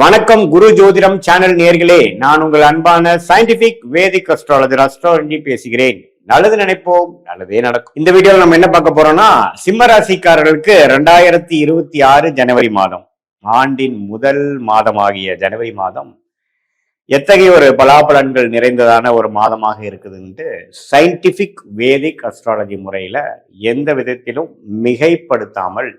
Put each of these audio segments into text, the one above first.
வணக்கம் குரு ஜோதிடம் சேனல் நேர்களே, நான் உங்கள் அன்பான சயின்டிபிக் வேதிக் அஸ்ட்ராலஜர் அஸ்ட்ராலஜி பேசுகிறேன். நல்லது நினைப்போம், நல்லதே நடக்கும். இந்த வீடியோல நம்ம என்ன பார்க்க போறோம்னா, சிம்ம ராசிக்காரர்களுக்கு 2026 ஜனவரி மாதம், ஆண்டின் முதல் மாதமாகிய ஜனவரி மாதம் எத்தகைய ஒரு பலாபலன்கள் நிறைந்ததான ஒரு மாதமாக இருக்குதுன்ட்டு சயின்டிபிக் வேதிக் அஸ்ட்ராலஜி முறையில எந்த விதத்திலும் மிகைப்படுத்தாமல்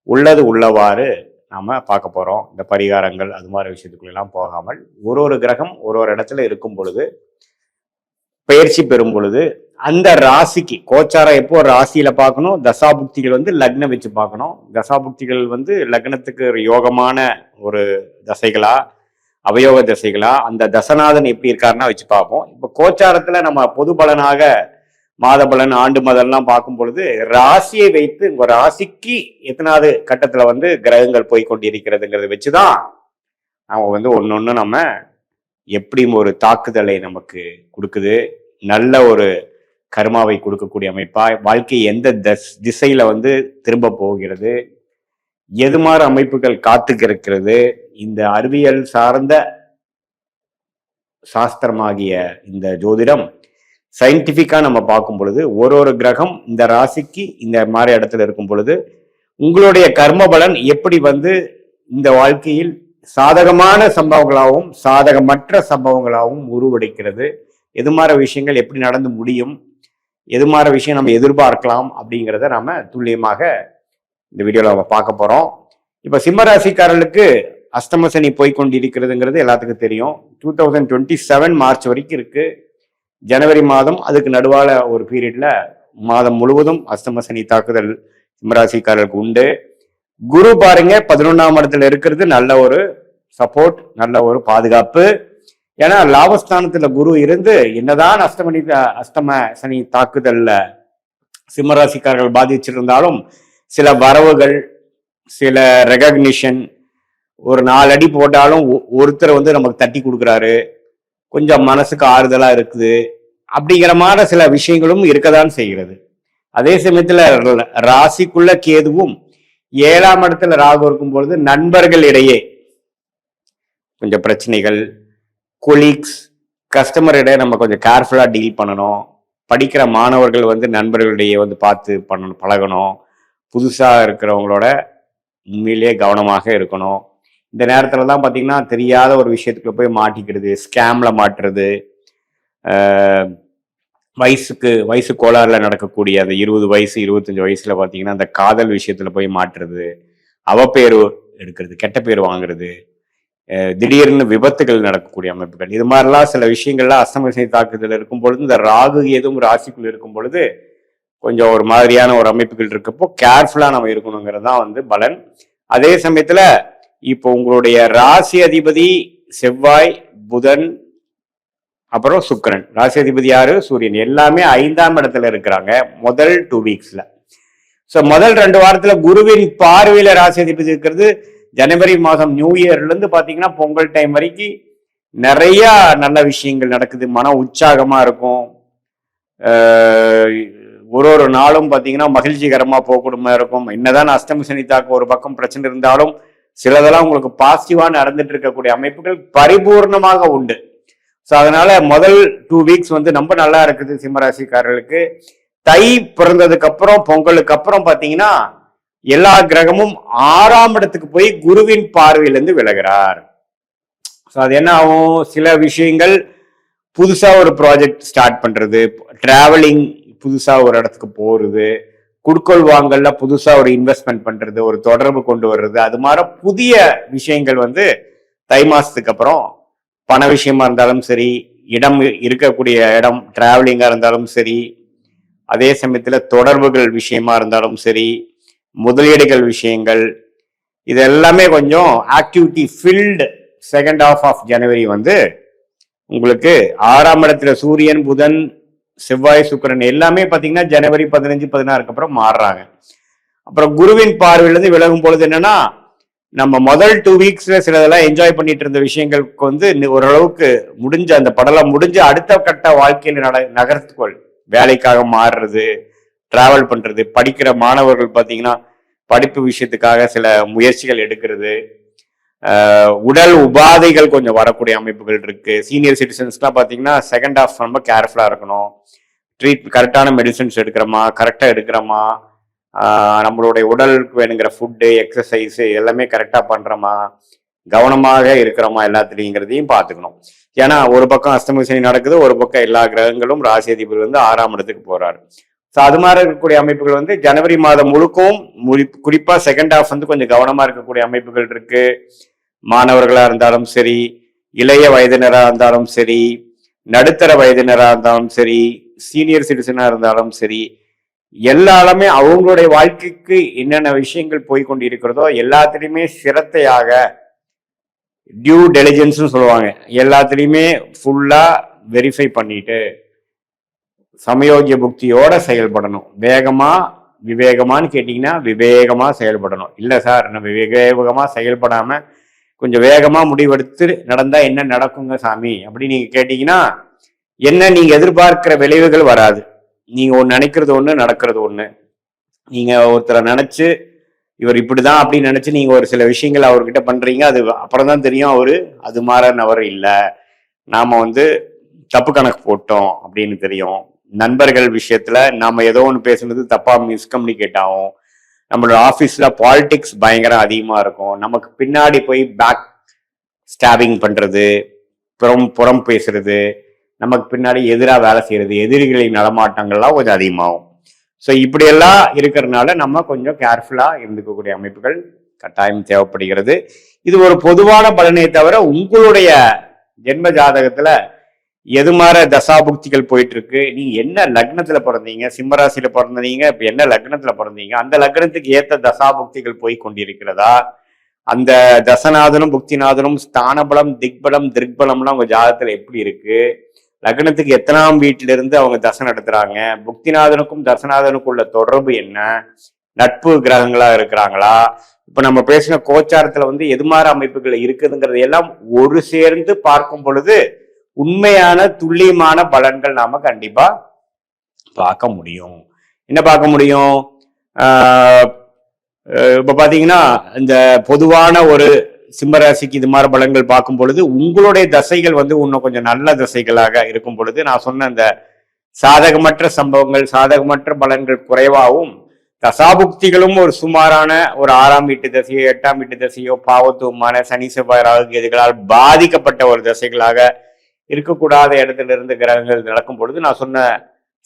உள்ளது உள்ளவாறு நாம பார்க்க போறோம். இந்த பரிகாரங்கள் அது மாதிரி விஷயத்துக்குள்ளெல்லாம் போகாமல் ஒரு கிரகம் ஒரு இடத்துல இருக்கும் பொழுது, பயிற்சி பெறும் பொழுது அந்த ராசிக்கு கோச்சாரம் எப்போ ராசியில பார்க்கணும், தசாபுக்திகள் லக்னம் வச்சு பார்க்கணும். தசாபுக்திகள் லக்னத்துக்கு ஒரு யோகமான ஒரு தசைகளா அவயோக தசைகளா, அந்த தசநாதன் எப்படி இருக்காருன்னா வச்சு பார்ப்போம். இப்போ கோச்சாரத்துல நம்ம பொது பலனாக மாத பலன் ஆண்டு மதம்லாம் பார்க்கும் பொழுது ராசியை வைத்து உங்க ராசிக்கு எத்தனாவது கட்டத்துல கிரகங்கள் போய் கொண்டிருக்கிறதுங்கிறத வச்சுதான் நம்ம ஒன்னொன்னு நம்ம எப்படி ஒரு தாக்குதலை நமக்கு கொடுக்குது, நல்ல ஒரு கர்மாவை கொடுக்கக்கூடிய அமைப்பா, வாழ்க்கை எந்த திசையில திரும்ப போகிறது, எது மாதிரி அமைப்புகள் காத்துக்கு இருக்கிறது. இந்த அறிவியல் சார்ந்த சாஸ்திரமாகிய இந்த ஜோதிடம் சயின்டிபிக்கா நம்ம பார்க்கும் பொழுது ஒரு கிரகம் இந்த ராசிக்கு இந்த மாதிரி இடத்துல இருக்கும் பொழுது உங்களுடைய கர்ம பலன் எப்படி இந்த வாழ்க்கையில் சாதகமான சம்பவங்களாகவும் சாதகமற்ற சம்பவங்களாகவும் உருவெடுக்கிறது, எது மாதிரி விஷயங்கள் எப்படி நடந்து முடியும், எது மாதிரி விஷயம் நம்ம எதிர்பார்க்கலாம் அப்படிங்கிறத நாம துல்லியமாக இந்த வீடியோல நம்ம பார்க்க போறோம். இப்ப சிம்ம ராசிக்காரர்களுக்கு அஷ்டம சனி போய்கொண்டிருக்கிறதுங்கிறது எல்லாத்துக்கும் தெரியும். 2027 மார்ச் வரைக்கும் இருக்கு. ஜனவரி மாதம் அதுக்கு நடுவால ஒரு பீரியட்ல மாதம் முழுவதும் அஷ்டம சனி தாக்குதல் சிம்மராசிக்காரர்களுக்கு உண்டு. குரு பாருங்க 11ஆம் இடத்துல இருக்கிறது நல்ல ஒரு சப்போர்ட், நல்ல ஒரு பாதுகாப்பு. ஏன்னா லாபஸ்தானத்துல குரு இருந்து என்னதான் அஷ்டம சனி தாக்குதல்ல சிம்மராசிக்காரர்கள் பாதிச்சிருந்தாலும் சில வரவுகள், சில ரெகக்னிஷன், ஒரு 4 அடி போட்டாலும் ஒருத்தர் நமக்கு தட்டி கொடுக்குறாரு, கொஞ்சம் மனசுக்கு ஆறுதலா இருக்குது அப்படிங்கிற மாதிரி சில விஷயங்களும் இருக்கதான் செய்கிறது. அதே சமயத்துல ராசிக்குள்ள கேதுவும் 7ஆம் இடத்துல ராகு இருக்கும் பொழுது நண்பர்கள் இடையே கொஞ்சம் பிரச்சனைகள், கொலீக்ஸ், கஸ்டமர் இடையே நம்ம கொஞ்சம் கேர்ஃபுல்லா டீல் பண்ணணும். படிக்கிற மாணவர்கள் நண்பர்களிடையே பார்த்து பண்ணணும், பழகணும். புதுசா இருக்கிறவங்களோட உண்மையிலேயே கவனமாக இருக்கணும். இந்த நேரத்துல தான் பாத்தீங்கன்னா தெரியாத ஒரு விஷயத்துக்குள்ள போய் மாட்டிக்கிறது, ஸ்கேம்ல மாட்டுறது, வயசு கோளாறுல நடக்கக்கூடிய அந்த 20 வயசு 25 வயசுல பாத்தீங்கன்னா அந்த காதல் விஷயத்துல போய் மாட்டுறது, அவப்பேரு எடுக்கிறது, கெட்ட பேர் வாங்குறது, திடீர்னு விபத்துகள் நடக்கக்கூடிய அமைப்புகள், இது மாதிரிலாம் சில விஷயங்கள்லாம் அஷ்டம சனி தாக்குதல் இருக்கும் பொழுது இந்த ராகு ஏதும் ராசிக்குள் இருக்கும் பொழுது கொஞ்சம் ஒரு மாதிரியான ஒரு அமைப்புகள் இருக்கப்போ கேர்ஃபுல்லா நம்ம இருக்கணுங்கிறது தான் பலன். அதே சமயத்துல இப்போ உங்களுடைய ராசி அதிபதி செவ்வாய், புதன், அப்புறம் சுக்கிரன், ராசி அதிபதி யாரு, சூரியன், எல்லாமே 5ஆம் இடத்துல இருக்கிறாங்க முதல் 2 வீக்ஸ்ல. சோ முதல் 2 வாரத்துல குருவின் பார்வையில ராசி அதிபதி இருக்கிறது. ஜனவரி மாதம் நியூ இயர்ல இருந்து பாத்தீங்கன்னா பொங்கல் டைம் வரைக்கும் நிறைய நல்ல விஷயங்கள் நடக்குது, மன உற்சாகமா இருக்கும். ஒரு நாளும் பாத்தீங்கன்னா மகிழ்ச்சிகரமா போகக்கூடமா இருக்கும். என்னதான் அஷ்டம சனி தாக்க ஒரு பக்கம் பிரச்சனை இருந்தாலும் சிலதெல்லாம் உங்களுக்கு பாசிட்டிவா நடந்துட்டு இருக்கக்கூடிய அமைப்புகள் பரிபூர்ணமாக உண்டு. ஸோ அதனால முதல் 2 வீக்ஸ் ரொம்ப நல்லா இருக்குது சிம்மராசிக்காரர்களுக்கு. தை பிறந்ததுக்கு அப்புறம் பொங்கலுக்கு அப்புறம் பாத்தீங்கன்னா எல்லா கிரகமும் 6ஆம் இடத்துக்கு போய் குருவின் பார்வையிலிருந்து விலகிறார். ஸோ அது என்ன ஆகும், சில விஷயங்கள் புதுசா ஒரு ப்ராஜெக்ட் ஸ்டார்ட் பண்றது, டிராவலிங், புதுசா ஒரு இடத்துக்கு போறது, குடுக்கல் வாங்கல்ல புதுசா ஒரு இன்வெஸ்ட்மெண்ட் பண்றது, ஒரு தொடர்பு கொண்டு வர்றது, அது மாதிரி புதிய விஷயங்கள் தை மாசத்துக்கு அப்புறம் பண விஷயமா இருந்தாலும் சரி, இடம் இருக்கக்கூடிய இடம் டிராவலிங்கா இருந்தாலும் சரி, அதே சமயத்துல தொடர்புகள் விஷயமா இருந்தாலும் சரி, முதலீடுகள் விஷயங்கள், இது எல்லாமே கொஞ்சம் activity filled second half of January உங்களுக்கு 6ஆம் இடத்துல சூரியன், புதன், செவ்வாய், சுக்கிரன் எல்லாமே பாத்தீங்கன்னா ஜனவரி 15 16க்கு அப்புறம் மாறுறாங்க. அப்புறம் குருவின் பார்வையிலிருந்து விலகும் பொழுது என்னன்னா, நம்ம முதல் 2 வீக்ஸ்ல சிலதெல்லாம் என்ஜாய் பண்ணிட்டு இருந்த விஷயங்களுக்கு ஓரளவுக்கு முடிஞ்ச அந்த படலம் முடிஞ்சு அடுத்த கட்ட வாழ்க்கையில நகர்த்துக்கொள், வேலைக்காக மாறுறது, டிராவல் பண்றது, படிக்கிற மாணவர்கள் பாத்தீங்கன்னா படிப்பு விஷயத்துக்காக சில முயற்சிகள் எடுக்கிறது, உடல் உபாதைகள் கொஞ்சம் வரக்கூடிய அமைப்புகள் இருக்கு. சீனியர் சிட்டிசன்ஸ்லாம் பார்த்தீங்கன்னா செகண்ட் ஹாஃப் ரொம்ப கேர்ஃபுல்லாக இருக்கணும். கரெக்டான மெடிசன்ஸ் எடுக்கிறோமா, கரெக்டாக எடுக்கிறோமா, நம்மளுடைய உடலுக்கு வேணுங்கிற ஃபுட்டு, எக்ஸசைஸ் எல்லாமே கரெக்டாக பண்ணுறோமா, கவனமாக இருக்கிறோமா எல்லாத்துலேங்கிறதையும் பார்த்துக்கணும். ஏன்னா ஒரு பக்கம் அஷ்டம சனி நடக்குது, ஒரு பக்கம் எல்லா கிரகங்களும் ராசி அதிபர் வந்து 6ஆம் இடத்துக்கு போறாரு. ஸோ அது மாதிரி இருக்கக்கூடிய அமைப்புகள் வந்து ஜனவரி மாதம் முழுக்கவும் குறிப்பா செகண்ட் ஹாஃப் வந்து கொஞ்சம் கவனமா இருக்கக்கூடிய அமைப்புகள் இருக்கு. மாணவர்களா இருந்தாலும் சரி, இளைய வயதினராக இருந்தாலும் சரி, நடுத்தர வயதினராக இருந்தாலும் சரி, சீனியர் சிட்டிசனா இருந்தாலும் சரி, எல்லாருமே அவங்களுடைய வாழ்க்கைக்கு என்னென்ன விஷயங்கள் போய்கொண்டு இருக்கிறதோ எல்லாத்திலையுமே சிரத்தையாக டியூ டெலிஜென்ஸ் சொல்லுவாங்க, எல்லாத்துலேயுமே ஃபுல்லா வெரிஃபை பண்ணிட்டு சமயோகிய புக்தியோட செயல்படணும். வேகமா விவேகமானு கேட்டீங்கன்னா விவேகமா செயல்படணும். இல்லை சார் நம்ம விவேகமா செயல்படாம கொஞ்சம் வேகமா முடிவெடுத்து நடந்தா என்ன நடக்குங்க சாமி அப்படி நீங்க கேட்டீங்கன்னா என்ன நீங்க எதிர்பார்க்கிற விளைவுகள் வராது. நீங்க ஒன்று நினைக்கிறது ஒன்று, நடக்கிறது ஒன்று. நீங்க ஒருத்தரை நினைச்சு இவர் இப்படிதான் அப்படின்னு நினைச்சு நீங்க ஒரு சில விஷயங்கள் அவர்கிட்ட பண்றீங்க, அது அப்புறம் தான் தெரியும் அவரு அது மாறனவர் இல்லை, நாம வந்து தப்பு கணக்கு போட்டோம் அப்படின்னு தெரியும். நண்பர்கள் விஷயத்துல நாம ஏதோ ஒன்று பேசுனது தப்பா மிஸ்கம்யூனிகேட் ஆகும். நம்மளோட ஆஃபீஸ்ல பாலிடிக்ஸ் பயங்கரம் அதிகமா இருக்கும். நமக்கு பின்னாடி போய் பேக் ஸ்டாபிங் பண்றது, புறம் பேசுறது, நமக்கு பின்னாடி எதிராக வேலை செய்யறது, எதிரிகளின் நடமாட்டங்கள்லாம் கொஞ்சம் அதிகமாகும். ஸோ இப்படியெல்லாம் இருக்கிறதுனால நம்ம கொஞ்சம் கேர்ஃபுல்லா இருந்துக்கக்கூடிய அமைப்புகள் கட்டாயம் தேவைப்படுகிறது. இது ஒரு பொதுவான பலனை தவிர உங்களுடைய ஜென்ம ஜாதகத்துல எது மாதிரி தசாபுக்திகள் போயிட்டு இருக்கு, நீங்க என்ன லக்னத்துல பிறந்தீங்க, சிம்மராசியில பிறந்தீங்க, இப்ப என்ன லக்னத்துல பிறந்தீங்க, அந்த லக்னத்துக்கு ஏத்த தசாபுக்திகள் போய் கொண்டிருக்கிறதா, அந்த தசநாதனும் புக்திநாதனும் ஸ்தானபலம் திக்பலம் திருக்பலம்லாம் உங்க ஜாதகத்துல எப்படி இருக்கு, லக்னத்துக்கு எத்தனாம் வீட்டில இருந்து அவங்க தசை நடத்துறாங்க, புக்திநாதனுக்கும் தசநாதனுக்கும் உள்ள தொடர்பு என்ன, நட்பு கிரகங்களா இருக்கிறாங்களா, இப்ப நம்ம பேசின கோச்சாரத்துல வந்து எது மாதிரி அமைப்புகள் இருக்குதுங்கிறது எல்லாம் ஒரு சேர்ந்து பார்க்கும் பொழுது உண்மையான துல்லியமான பலன்கள் நாம கண்டிப்பா பார்க்க முடியும். என்ன பார்க்க முடியும்? இப்ப பாத்தீங்கன்னா இந்த பொதுவான ஒரு சிம்மராசிக்கு இது மாதிரி பலன்கள் பார்க்கும் பொழுது உங்களுடைய தசைகள் வந்து இன்னும் கொஞ்சம் நல்ல தசைகளாக இருக்கும் பொழுது நான் சொன்ன அந்த சாதகமற்ற சம்பவங்கள், சாதகமற்ற பலன்கள் குறைவாகவும், தசாபுக்திகளும் ஒரு சுமாரான ஒரு 6ஆம் வீட்டு தசையோ 8ஆம் வீட்டு தசையோ பாவத்துவமான சனி செவ்வாய் ராகு கேதுகளால் பாதிக்கப்பட்ட ஒரு தசைகளாக இருக்கக்கூடாத இடத்துல இருந்து கிரகங்கள் நடக்கும் பொழுது நான் சொன்ன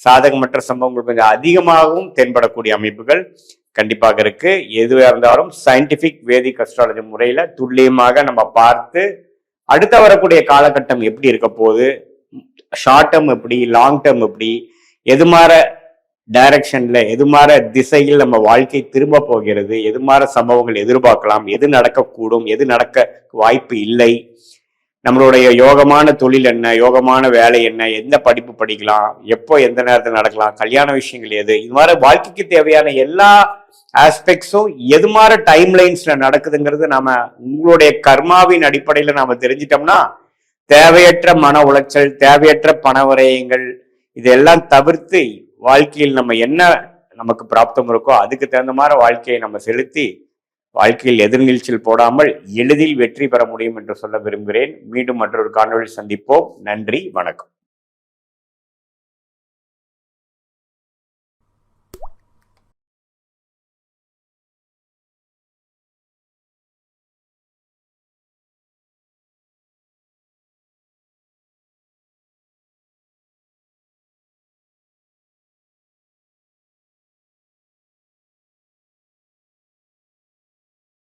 சாதகமற்ற சம்பவங்கள் கொஞ்சம் அதிகமாகவும் தென்படக்கூடிய அமைப்புகள் கண்டிப்பாக இருக்கு. எதுவாக இருந்தாலும் சயின்டிபிக் வேதிக் அஸ்ட்ராலஜி முறையில துல்லியமாக நம்ம பார்த்து அடுத்த வரக்கூடிய காலகட்டம் எப்படி இருக்க போகுது, ஷார்ட் டேர்ம் எப்படி, லாங் டேர்ம் எப்படி, எது மாதிரி டைரக்ஷன்ல எது மாதிரி திசையில் நம்ம வாழ்க்கை திரும்ப போகிறது, எது மாதிரி சம்பவங்கள் எதிர்பார்க்கலாம், எது நடக்கக்கூடும், எது நடக்க வாய்ப்பு இல்லை, நம்மளுடைய யோகமான தொழில் என்ன, யோகமான வேலை என்ன, எந்த படிப்பு படிக்கலாம், எப்போ எந்த நேரத்தில் நடக்கலாம், கல்யாண விஷயங்கள் எது, இது மாதிரி வாழ்க்கைக்கு தேவையான எல்லா ஆஸ்பெக்ட்ஸும் எது மாதிரி டைம் லைன்ஸ்ல நடக்குதுங்கிறது நாம உங்களுடைய கர்மாவின் அடிப்படையில நாம தெரிஞ்சிட்டோம்னா தேவையற்ற மன உளைச்சல், தேவையற்ற பண விரயங்கள் இதெல்லாம் தவிர்த்து வாழ்க்கையில் நம்ம என்ன நமக்கு பிராப்தம் இருக்கோ அதுக்கு தகுந்த மாதிரி வாழ்க்கையை நம்ம செலுத்தி வாழ்க்கையில் எதிர்நீச்சல் போடாமல் எளிதில் வெற்றி பெற முடியும் என்று சொல்ல விரும்புகிறேன். மீண்டும் மற்றொரு காணொளி சந்திப்போம். நன்றி, வணக்கம்.